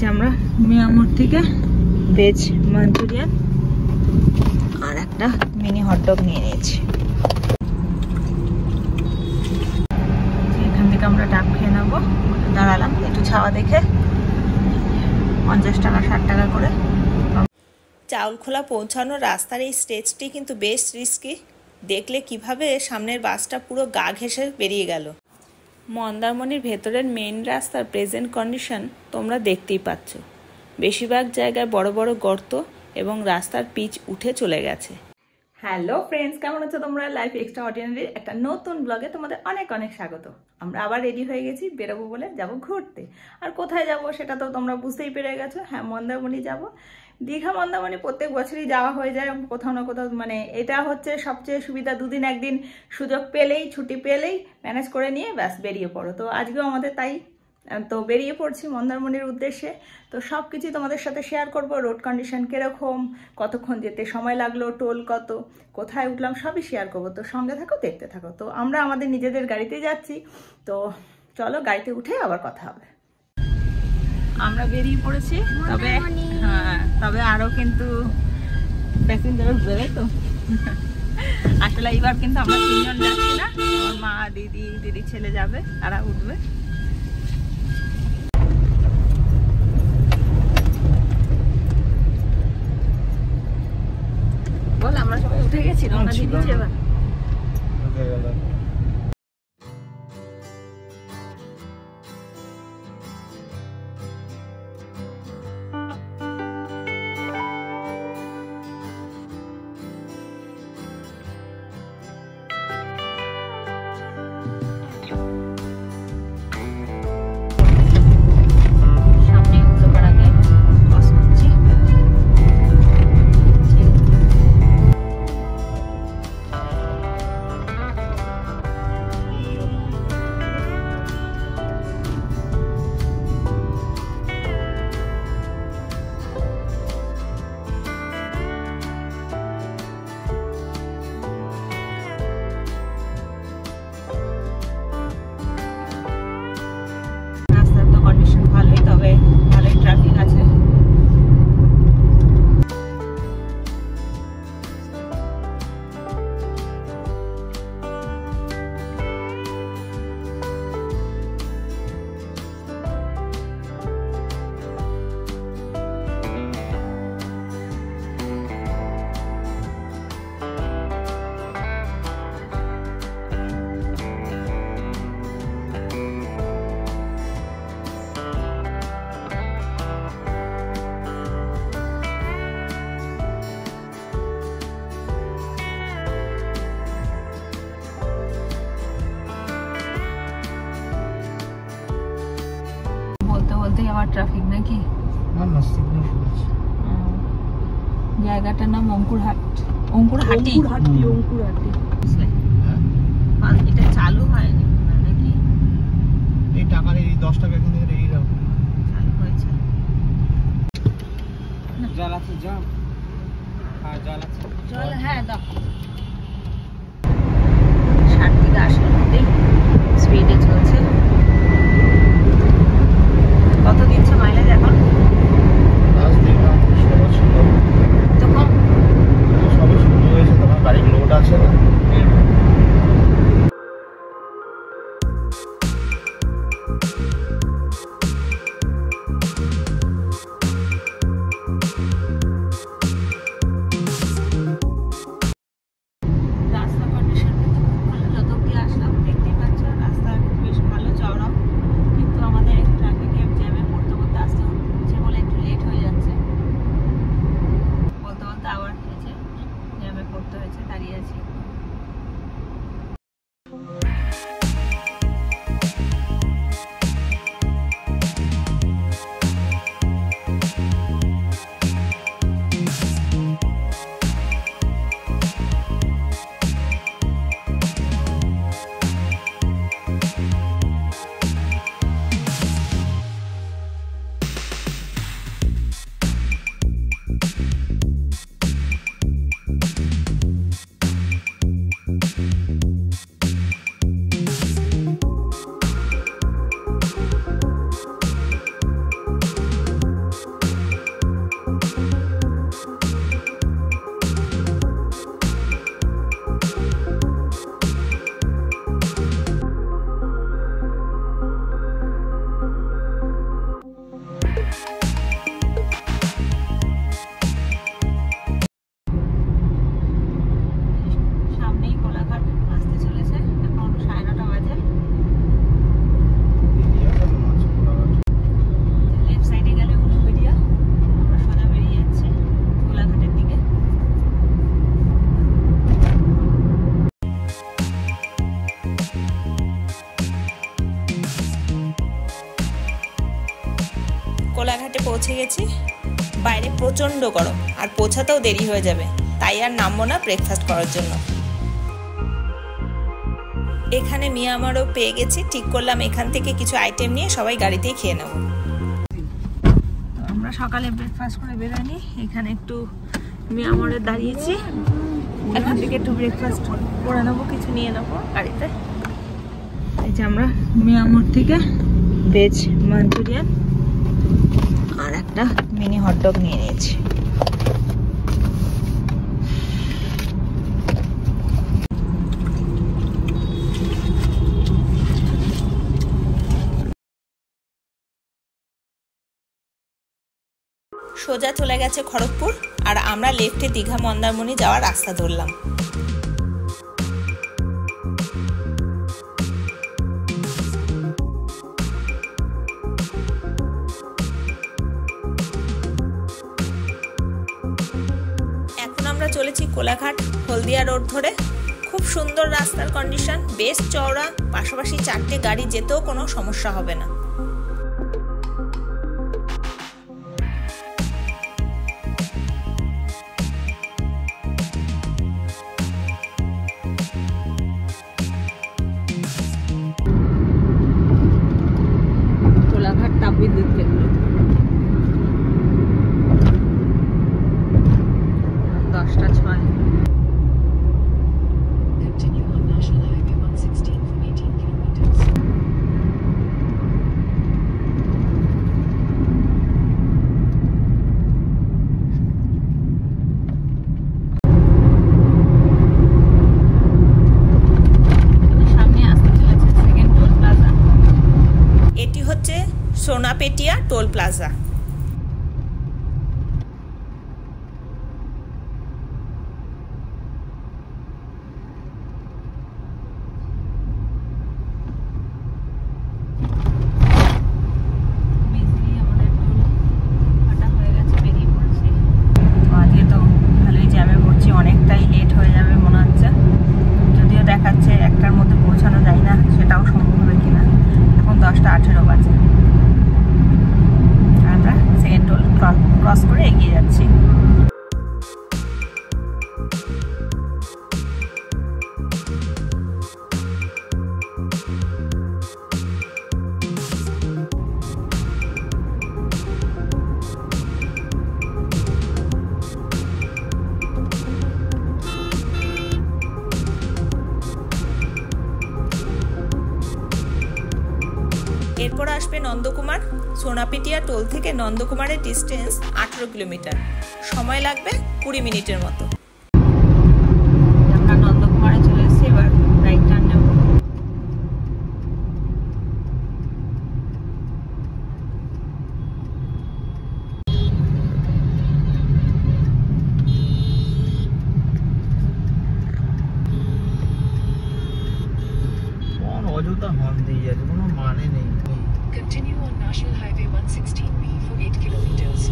নিয়েছি আমরা মিয়ামোর থেকে ভেজ মাঞ্চুরিয়ান আর একটা মিনি হটডগ নিয়ে নিয়েছি। এখান থেকে আমরা ডাব খেয়ে নেবো। দাঁড়ালাম একটু ছাওয়া দেখে, 50 টাকা 60 টাকা করে। চাউলখোলা পৌঁছানোর রাস্তার এই স্টেজটি কিন্তু বেশ রিস্কি। দেখলে কিভাবে সামনের বাসটা পুরো গা ঘেঁষে বেরিয়ে গেল। মন্দারমণির ভেতরের মেইন রাস্তার প্রেজেন্ট কন্ডিশন তোমরা দেখতেই পাচ্ছ। বেশিরভাগ জায়গায় বড় বড় গর্ত এবং রাস্তার পিচ উঠে চলে গেছে। হ্যালো ফ্রেন্ডস, কেমন আছো তোমরা? লাইফ এক্সট্রা অর্ডিনারির একটা নতুন ব্লগে তোমাদের অনেক অনেক স্বাগত। আমরা আবার রেডি হয়ে গেছি, বেরোবো বলে যাব ঘুরতে। আর কোথায় যাব সেটা তো তোমরা বুঝতেই পেরে গেছো। হ্যাঁ, মন্দারমণি যাব। দীঘা মন্দারমণি প্রত্যেক বছরই যাওয়া হয়ে যায় কোথাও না কোথাও। মানে এটা হচ্ছে সবচেয়ে সুবিধা, দুদিন একদিন সুযোগ পেলেই, ছুটি পেলেই ম্যানেজ করে নিয়ে ব্যাস বেরিয়ে পড়ো। তো আজকেও আমাদের তাই, তো বেরিয়ে পড়ছি মন্দারমণির উদ্দেশ্যে। তো সব কিছুই তোমাদের সাথে শেয়ার করব। রোড কন্ডিশন কীরকম, কতক্ষণ যেতে সময় লাগলো, টোল কত, কোথায় উঠলাম, সবই শেয়ার করবো। তো সঙ্গে থাকো, দেখতে থাকো। তো আমরা আমাদের নিজেদের গাড়িতে যাচ্ছি, তো চলো গাড়িতে উঠে আবার কথা হবে। আমরা বেরিয়ে পড়েছি, তবে আরও কিন্তু প্যাসেঞ্জার বেরোয়। তো আসলে এইবার কিন্তু আমরা 3 জন যাচ্ছি না, আমার মা, দিদি ছেলে যাবে, তারা উঠবে। বল, আমরা সবাই উঠে গেছি, রওনা দিয়ে দিচ্ছি এবার। আমার ট্রাফিক নাকি, জায়গাটার নাম অঙ্কুরহাটি। এটা চালু হয়নি নাকি? এই টাকার এই 10 টাকা এখান থেকে এই দাও, চালু হয়েছে। জল আছে, জল? হ্যাঁ, জল আছে। জল, হ্যাঁ দাও। 60 থেকে 80 মধ্যেই স্পিডে চলছে। কত দিচ্ছে মাইলেজ এখন? তো কম সবে শুরু হয়েছে, তোমার গাড়ির লোড আছে না। রাস্তা কন্ডিশন ভালো, যত অব্দি আসলাম দেখতেই পাচ্ছ রাস্তা বেশ ভালো, চওড়াও। কিন্তু আমাদের ট্রাফিক জ্যামে পড়তে পড়তে কোলাঘাটে পৌঁছে গেছি। বাইরে প্রচণ্ড গরম আর পৌঁছাতেও দেরি হয়ে যাবে, তাই আর নামবো না ব্রেকফাস্ট করার জন্য। এখানে মিয়ামারও পেয়ে গেছি, ঠিক করলাম এখান থেকে কিছু আইটেম নিয়ে সবাই গাড়িতেই খেয়ে নেব। আমরা সকালে ব্রেকফাস্ট করে বেরোয়নি, এখানে একটু মিয়ামারে দাঁড়িয়েছি, এখান থেকে একটু ব্রেকফাস্ট করে নেবো, কিছু নিয়ে নেবো গাড়িতে। এই যে আমরা মিয়ামর থেকে ভেজ মাঞ্চুরিয়ান আর একটা মিনি হটডগ নিয়ে নিয়েছি। সোজা চলে গেছে খড়গপুর, আর আমরা লেফটে দীঘা মন্দারমণি যাওয়ার রাস্তা ধরলাম। এখন আমরা চলেছি কোলাঘাট হলদিয়া রোড ধরে। খুব সুন্দর রাস্তার কন্ডিশন, বেশ চওড়া, পাশাপাশি 4টে গাড়ি যেতেও কোনো সমস্যা হবে না। কোলাঘাট তাপবিদ্যুৎ কেন্দ্র 10:06। Continue on National Highway 116 for 18 kilometers. সামনে আসতে চলেছে সেকেন্ড টোল প্লাজা। এটি হচ্ছে সোনাপেটিয়া টোল প্লাজা। অনেকটাই লেট হয়ে যাবে মনে হচ্ছে, যদিও দেখাচ্ছে 1টার মধ্যে পৌঁছানো যায় না, সেটাও সম্ভব হবে কিনা। এখন 10:18 বাজে, আমরা সেকেন্ড টোল ক্রস করে এগিয়ে যাচ্ছি। এরপর আসবে নন্দকুমার। সোনাপেটিয়া টোল থেকে নন্দকুমারের ডিস্টেন্স 18 কিলোমিটার, সময় লাগবে 20 মিনিটের মতো। আমরা নন্দকুমারে চলে এসেছি, এবার রাইট টার্ন নেব। অযথা হর্ন দিয়ে যাচ্ছে, কোনো মানে নেই। Continue on National Highway 116B for 8 kilometers.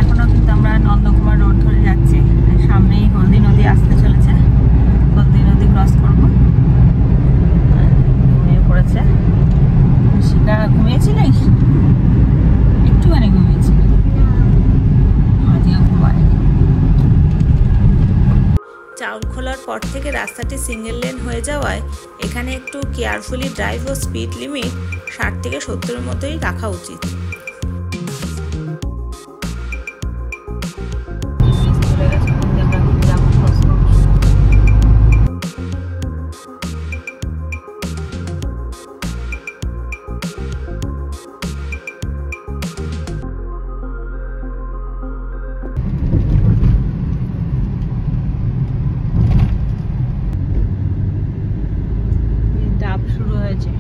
এখনো কিন্তু আমরা নন্দকুমার রোড ধরে যাচ্ছি, সামনেই হলদি নদী আসতে চলেছে, হলদি নদী ক্রস করবো। ঘুমিয়ে পড়েছে শিকা, ঘুমিয়েছিলি? একটুখানি ঘুমিয়েছিল, আজও ঘুমায়। চাউল খোলার পর থেকে রাস্তাটি সিঙ্গেল লেন হয়ে যাওয়ায় এখানে একটু কেয়ারফুলি ড্রাইভ ও স্পিড লিমিট 60 থেকে 70-এর মধ্যেই রাখা উচিত। শুরু হয়েছে,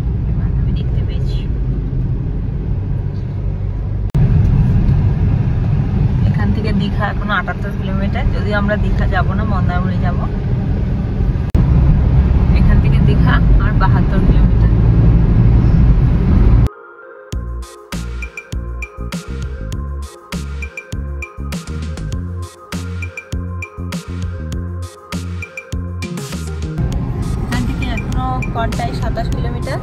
আমি দেখতে পেয়েছি। এখান থেকে দীঘা এখনো 78 কিলোমিটার, যদিও আমরা দীঘা যাব না, মন্দারমণি যাব। এখান থেকে দীঘা আর 72 কিলোমিটার। কন্টাই 27 কিলোমিটার।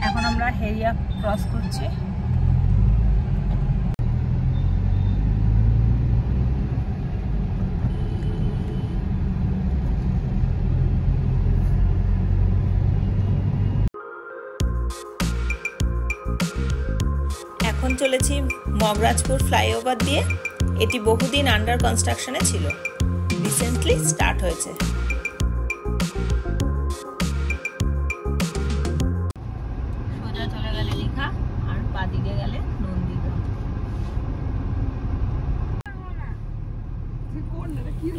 এখন আমরা হেরিয়া ক্রস করছি। এখন চলেছি মগরাজপুর ফ্লাইওভার দিয়ে। এটি বহুদিন আন্ডার কনস্ট্রাকশনে ছিল, রিসেন্টলি স্টার্ট হয়েছে। সোজা চলে গেলে দীঘা আর বাদিকে গেলে নন্দীগ্রাম।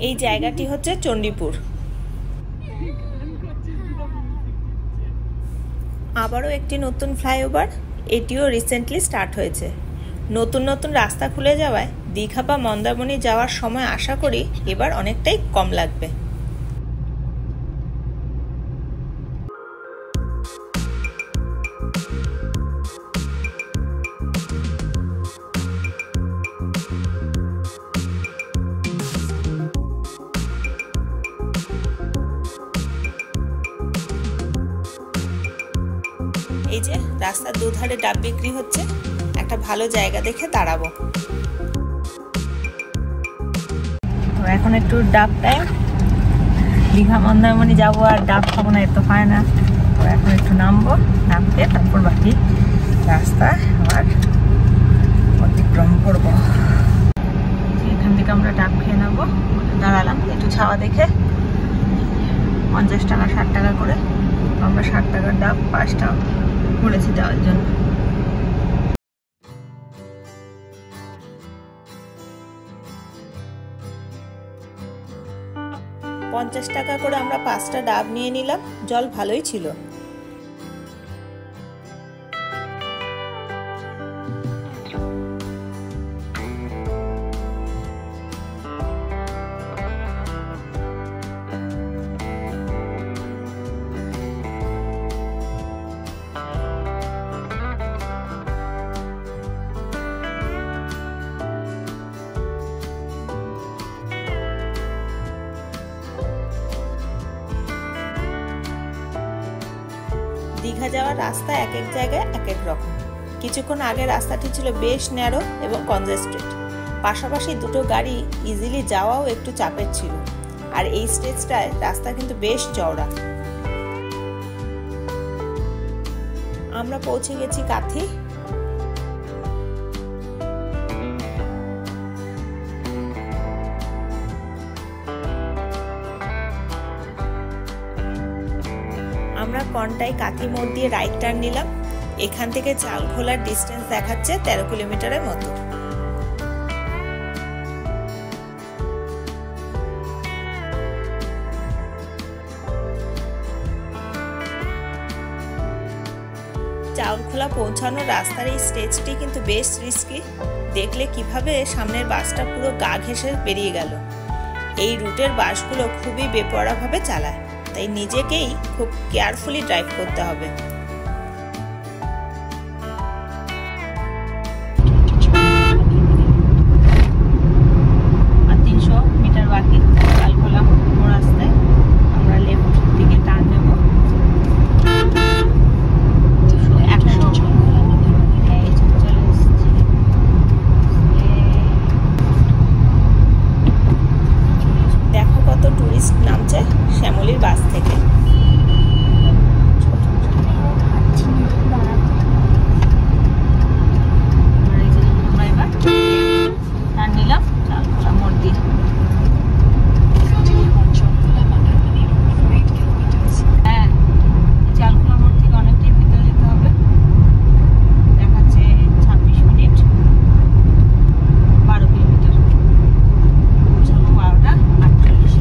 এই জায়গাটি হচ্ছে চণ্ডীপুর। আবারও একটি নতুন ফ্লাইওভার, এটিও রিসেন্টলি স্টার্ট হয়েছে। নতুন নতুন রাস্তা খুলে যাওয়ায় দীঘা বা মন্দারমণি যাওয়ার সময় আশা করি এবার অনেকটাই কম লাগবে। এই যে রাস্তার দুধারে ডাব বিক্রি হচ্ছে, একটা ভালো জায়গা দেখে দাঁড়াবো। তো এখন একটু ডাব টাইম, দীঘা মন্দারমণি যাবো আর ডাব খাবো না, এত হয় না। তো এখন একটু নামবো, নামতে তারপর বাকি রাস্তা আবার অতিক্রম করবো। এখান থেকে আমরা ডাব খেয়ে নেবো। দাঁড়ালাম একটু ছাওয়া দেখে। 50 টাকা 60 টাকা করে, আমরা 60 টাকার ডাব 5টা বলেছি দেওয়ার জন্য। $50 টাকা করে আমরা 5টা ডাব নিয়ে নিলাম। জল ভালোই ছিল। দীঘা যাওয়ার রাস্তা এক এক জায়গায় এক এক রকম। কিছুক্ষণ আগে রাস্তাটি ছিল বেশ ন্যারো এবং কনজেস্টেড, পাশাপাশি দুটো গাড়ি ইজিলি যাওয়াও একটু চাপের ছিল। আর এই স্টেজটায় রাস্তা কিন্তু বেশ চওড়া। আমরা পৌঁছে গেছি কাথি। আমরা কন্টাই কাথি মোড় দিয়ে রাইট টার্ন নিলাম। এখান থেকে চালখোলার ডিস্টেন্স দেখাচ্ছে 13 কিলোমিটারের মতো। চালখোলা পৌঁছানোর রাস্তার এই স্টেজটি কিন্তু বেশ রিস্কি। দেখলে কিভাবে সামনের বাসটা পুরো গা ঘেঁষে বেরিয়ে গেল। এই রুটের বাসগুলো খুবই বেপরোয়াভাবে চালায়, তাই নিজেকেই খুব কেয়ারফুলি ড্রাইভ করতে হবে। আর 300 মিটার বাকি চালখোলা মোড় রাস্তায়। আমরা লেফট দিকে টার্ন নেব। দেখো কত টুরিস্ট নামছে শ্যামলীর বাস থেকে। নিলাম চালখোলা মোড় দিয়ে। হ্যাঁ, চালখোলা মোড় থেকে অনেকটাই ভিতরে যেতে হবে। দেখাচ্ছে 26 মিনিট, 12 কিলোমিটার। 12টা 48।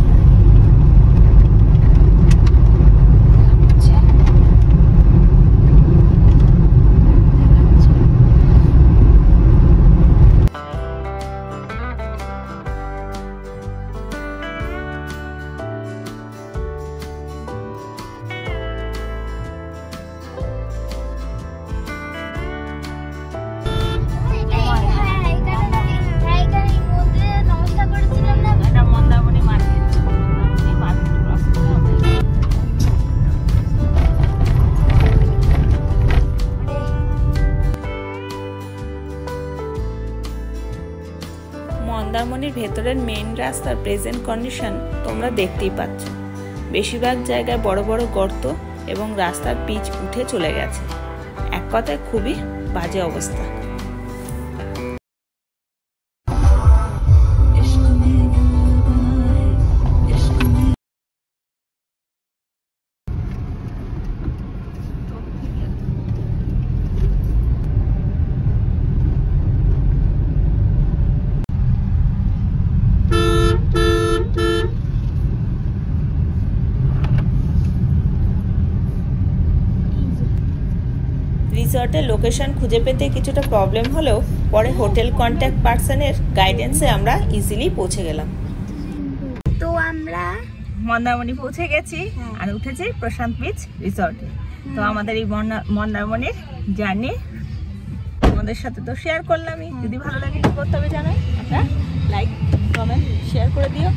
ভেতরের মেইন রাস্তার প্রেজেন্ট কন্ডিশন তোমরা দেখতেই পাচ্ছ। বেশিরভাগ জায়গায় বড় বড় গর্ত এবং রাস্তার পিচ উঠে চলে গেছে। এক কথায় খুবই বাজে অবস্থা। রিসর্টের লোকেশন খুঁজে পেতে কিছুটা প্রবলেম হলেও পরে হোটেল কন্ট্যাক্ট পার্সনের গাইডেন্সে আমরা ইজিলি পৌঁছে গেলাম। তো আমরা মন্দারমণি পৌঁছে গেছি আর উঠেছি প্রশান্ত বিচ রিসর্টে। তো আমাদের এই মন্দারমণির জার্নি আমাদের সাথে তো শেয়ার করলামই। যদি ভালো লাগে কি করতে হবে জানাই, আপনারা লাইক কমেন্ট শেয়ার করে দিও।